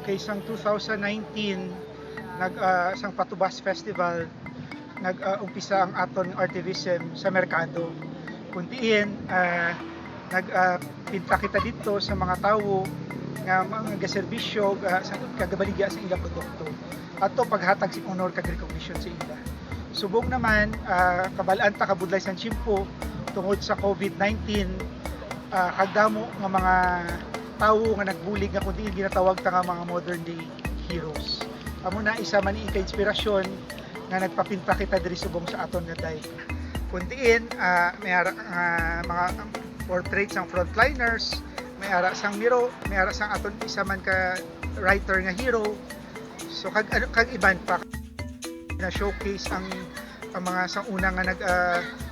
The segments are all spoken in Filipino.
kay isang 2019 isang Patubas Festival umpisa ang aton artivism sa merkado. Kundiin nagpinta kita dito sa mga tawo nga mga serbisyo sa kagabaligya sa ilang produkto. Ato paghatag si honor kag recognition sa ila. Subong naman kabalaan ta kabudlay sa tiyempo tungod sa COVID-19 kagdamo nga mga tawo nga nagbulig nga kundi ginatawag ta nga mga modern day heroes. Amo na isa man ika inspirasyon nga nagpapinta kita diri subong sa aton nga day. Kundiin may mga portraits ng frontliners, may ara sang miro, may ara sang aton isa man ka writer nga hero. So kag iban pa na showcase ang mga sang una nga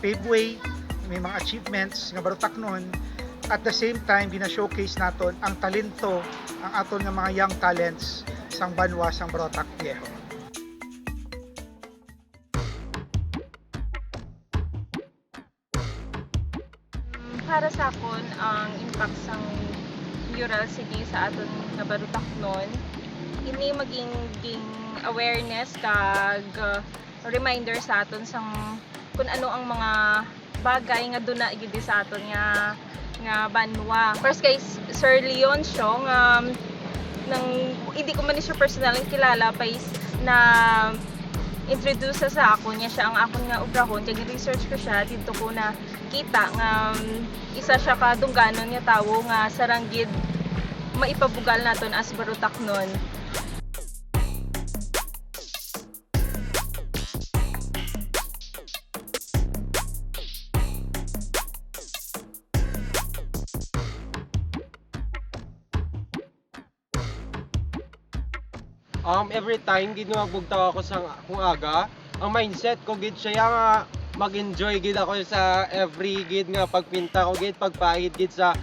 pave way, may mga achievements nga barutak nun. At the same time gina-showcase naton ang talento, ang aton nga mga young talents sang Banwa sang Barotac Viejo. Para sa akon ang impact sang mural sige sa aton nga Barutaknon ini maging awareness kag reminder sa aton sang kung ano ang mga bagay nga duna gid sa aton nga Banwa. First kay Sir Leon Siong nang hindi ko man siya personal kilala pa na introduce sa ako niya siya ang akon nga obrahon kay research ko siya dito ko na kita nga isa siya ka dungganon nga tawo nga saranggid maipabugal naton as Barutaknon. Every time gid magbugtaw ako sa kung aga, ang mindset ko gid siya nga mag-enjoy gid ako sa every gid nga pagpinta ko gid pagpahid gid sa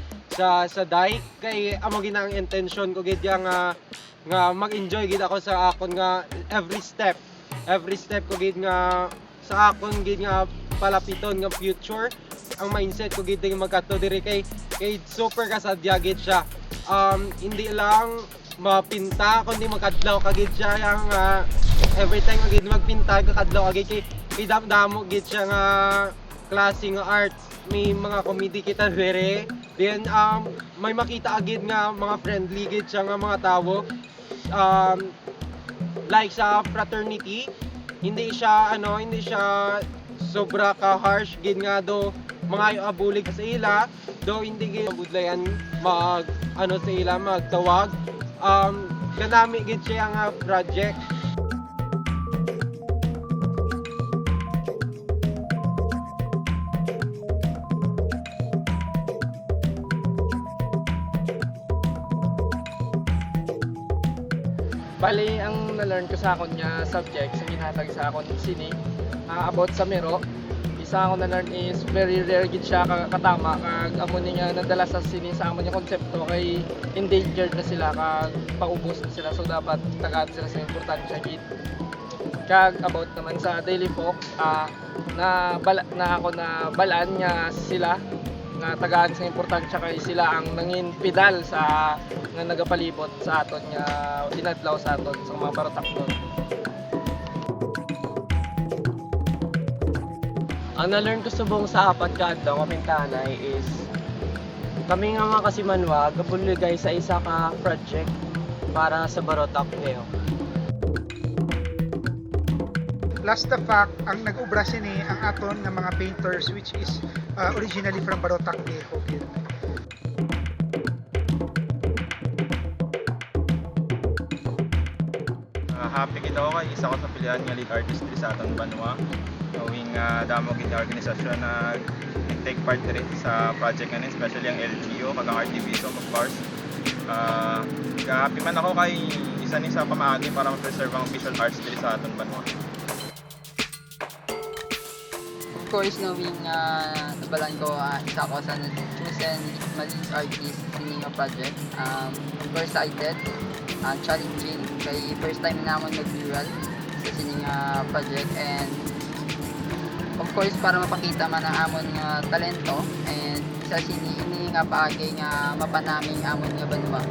dike kay amo gid ang intention ko gid nga mag-enjoy gid ako sa akon nga every step ko gid nga sa akon gid nga palapiton nga future. Ang mindset ko gid nga magkadto diri kay super kasadya gid siya. Hindi lang mapinta kundi makadlaw kagid siya yang every time gid magpinta kakadlaw kay damo gid siya nga klase nga art. May mga comedy kita dire, then may makita agid nga mga friendly gid siya nga mga tawo, like sa fraternity hindi siya sobra ka harsh gid nga do mga abulig sa ila do hindi gid budlayan sa ila magtawag. Kanami gid siya nga project. Bali, ang na-learn ko sa akon nga subject sa ginhatag sa akon sini about sa miro. Isa akong na-learn is very rare gid siya katama kag amo ni nga nadala sa sini sa amon nga konsepto kay endangered na sila kag paubos na sila, so dapat tagaan sila sa importansya gid. Kag about naman sa daily folk na ako na balaan nga sila nga tagaan sa importansya kay sila ang nangin pedal sa nga nagapalibot sa aton nga inadlaw sa aton sa mga Barutaknon. Ang na-learn ko subong sa apat ka adlaw nga pintanay is kami nga mga kasimanwa gabuligay sa isa ka project para sa Barotac Viejo. Last the fact, ang nag-ubra sini ang aton nga mga painters which is originally from Barotac Viejo. Happy kita ako kay isa ko sa pilihan nga lead artist diri sa aton Banwa. Knowing damo gid nga organisasyon na take part diri sa project nga especially ang LGU kag ang RTVism of course. Happy man ako kay isa ni sa pamaagi para ma-preserve ang visual arts diri sa aton Banwa. Of course, knowing nabalan ko isa ko sa chosen Malis artist sini nga project. Super excited, challenging kay first time na ako nag-mural sa sini nga project, and of course para mapakita man ang amon nga talento and sa sini ini nga paagi nga mapanaming amon nga Banwa.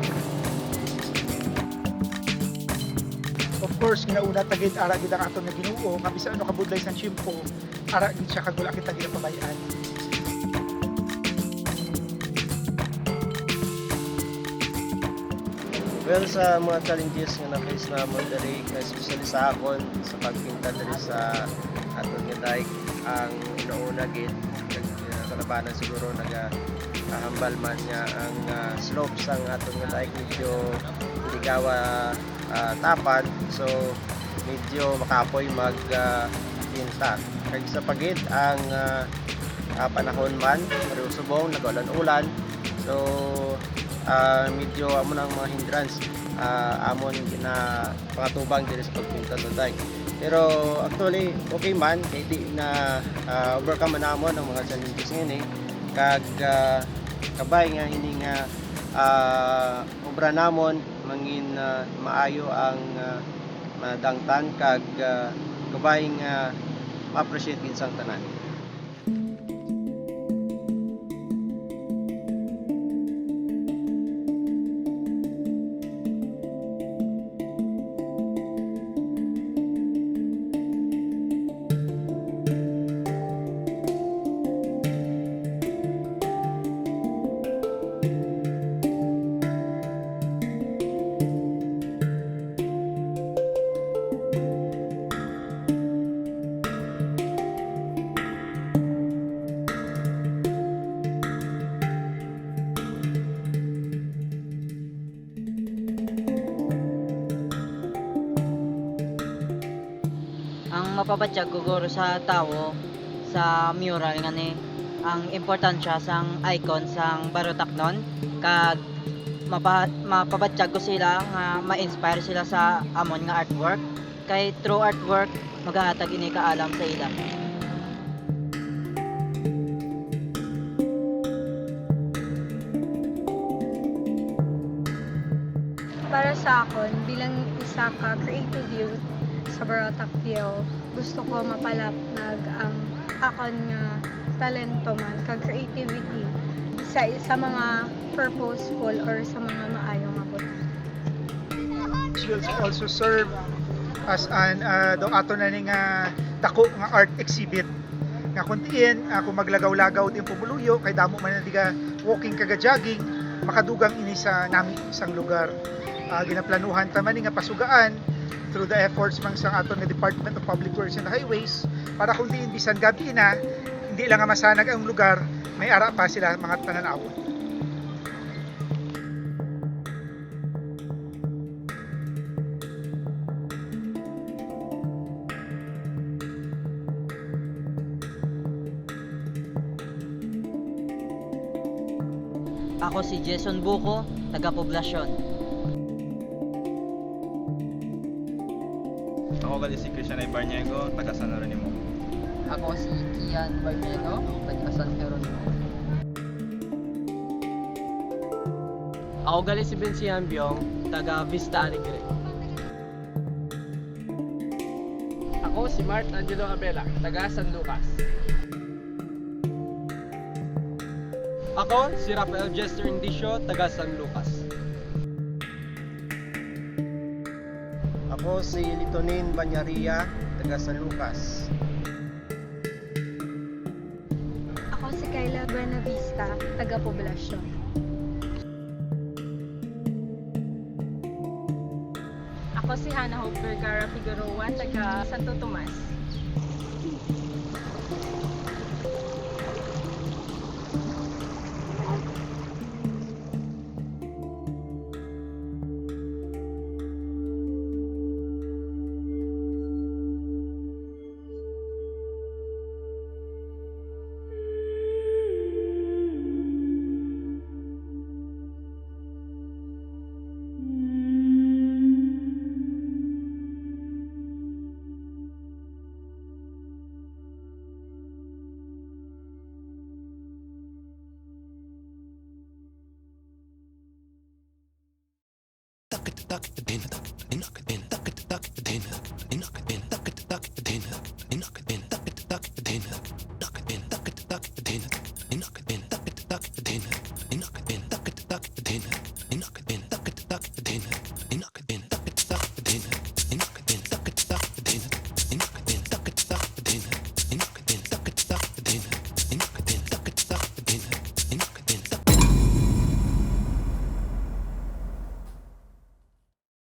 course ginauna tagid ara gid ang aton nga Ginoo nga bisan ano kabudlay sa tiyempo ara gid siya kag wala kita gid pabayaan. Well, sa mga challenges nga na-face namon dali, especially sa akon, sa pagpinta dali sa aton nga dike, ang inauna gid kalabanan siguro hambal man niya ang slope sang aton nga dike medyo hindi gawa tapad, so medyo makapoy pinta. Kag sa pagid ang panahon man, pero subong nag-ulan-ulan, so medyo amo ng mga hindrance amon na pangatubang diri sa pagpinta sa dike. Pero actually okay man kay di na overcome man namon ang mga challenges ngini kag kabay nga hini nga obra namon mangin maayo ang madangtan kag kabay nga ma-appreciate gid sang tanan. Ang mapabatsyag ko guro sa tawo sa mural nga ni ang importansya sang icon sang Barutaknon kag mapabatsyag ko sila nga ma-inspire sila sa amon nga artwork kay through artwork magahatag ini kaalam sa ila. Para sa akon, bilang isa ka creative youth sa Barotac-Pio, gusto ko mapalapnag ang akon nga talento man kag creativity sa mga purposeful or sa mga maayong abot. This will also serve as an do ato na ning dako nga art exhibit nga kuntiin kung maglagaw-lagaw din pumuluyo kay damo man na diga walking kaga jogging makadugang ini sa nami isang lugar. Ginaplanuhan ta man nga pasugaan through the efforts mang sa aton nga Department of Public Works and Highways para kung diin bisan gabi na hindi lang nga masanag ang lugar, may ara pa sila mga tananawon. Ako si Jason Buko, taga Poblasyon. Ako gali si Christian Ibarniego, taga San Jeronimo. Ako si Kian Barbeno, taga San Jeronimo. Ako gali si Bensian Biong, taga Vista Alegre. Ako si Mart Angelo Abela, taga San Lucas. Ako si Rafael Jester Indicio, taga San Lucas. Ako si Litonin Banyaria, taga San Lucas. Ako si Kayla Buenavista, taga Poblasyon. Ako si Hannah Hope Vergara Figueroa, taga Santo Tomas. tak tak din tak din tak din